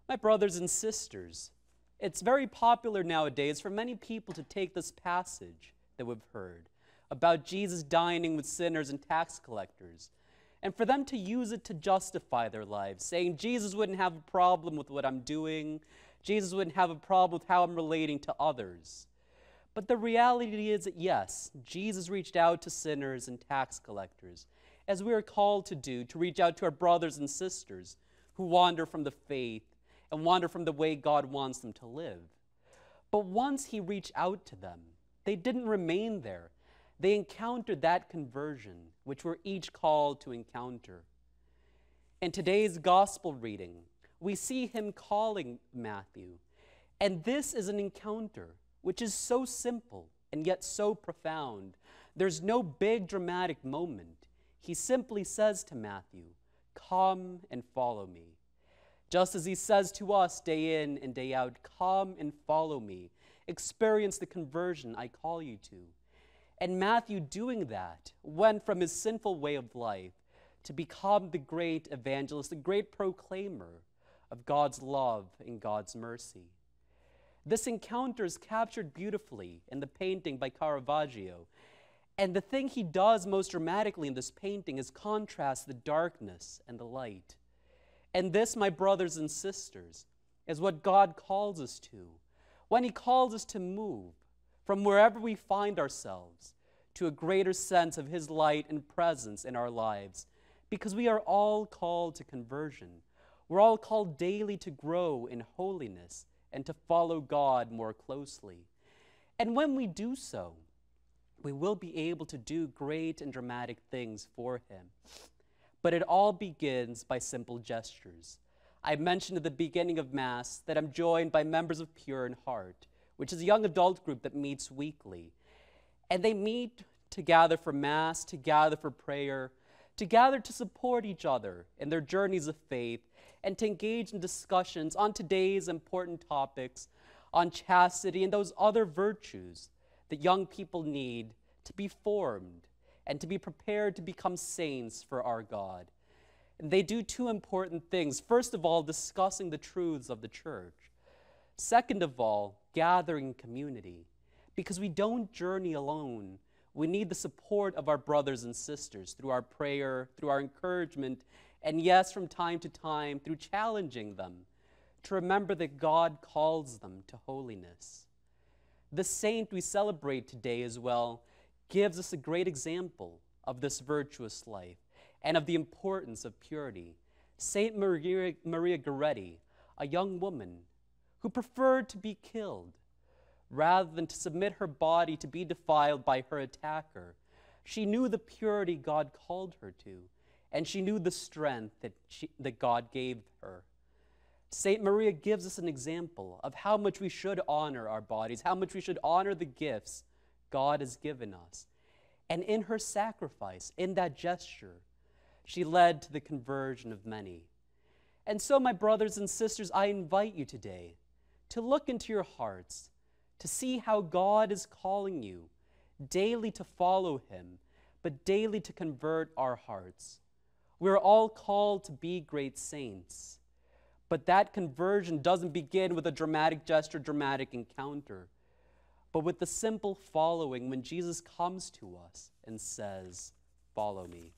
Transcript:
My brothers and sisters, it's very popular nowadays for many people to take this passage that we've heard about Jesus dining with sinners and tax collectors, and for them to use it to justify their lives, saying Jesus wouldn't have a problem with what I'm doing, Jesus wouldn't have a problem with how I'm relating to others. But the reality is that yes, Jesus reached out to sinners and tax collectors, as we are called to do, to reach out to our brothers and sisters who wander from the faith and wander from the way God wants them to live. But once he reached out to them, they didn't remain there. They encountered that conversion, which we're each called to encounter. In today's gospel reading, we see him calling Matthew, and this is an encounter which is so simple and yet so profound. There's no big dramatic moment. He simply says to Matthew, "Come and follow me." Just as he says to us day in and day out, "Come and follow me. Experience the conversion I call you to." And Matthew, doing that, went from his sinful way of life to become the great evangelist, the great proclaimer of God's love and God's mercy. This encounter is captured beautifully in the painting by Caravaggio. And the thing he does most dramatically in this painting is contrast the darkness and the light. And this, my brothers and sisters, is what God calls us to, when he calls us to move from wherever we find ourselves to a greater sense of his light and presence in our lives, because we are all called to conversion. We're all called daily to grow in holiness and to follow God more closely. And when we do so, we will be able to do great and dramatic things for him. But it all begins by simple gestures. I mentioned at the beginning of Mass that I'm joined by members of Pure in Heart, which is a young adult group that meets weekly. And they meet to gather for Mass, to gather for prayer, to gather to support each other in their journeys of faith, and to engage in discussions on today's important topics, on chastity and those other virtues that young people need to be formed and to be prepared to become saints for our God. And they do two important things. First of all, discussing the truths of the church. Second of all, gathering community. Because we don't journey alone. We need the support of our brothers and sisters through our prayer, through our encouragement, and yes, from time to time, through challenging them to remember that God calls them to holiness. The saint we celebrate today as well gives us a great example of this virtuous life and of the importance of purity. Saint Maria Goretti, a young woman who preferred to be killed rather than to submit her body to be defiled by her attacker. She knew the purity God called her to, and she knew the strength that God gave her. Saint Maria gives us an example of how much we should honor our bodies, how much we should honor the gifts God has given us. And in her sacrifice, in that gesture, she led to the conversion of many. And so, my brothers and sisters, I invite you today to look into your hearts, to see how God is calling you daily to follow him, but daily to convert our hearts. We're all called to be great saints. But that conversion doesn't begin with a dramatic gesture, dramatic encounter, but with the simple following when Jesus comes to us and says, "Follow me."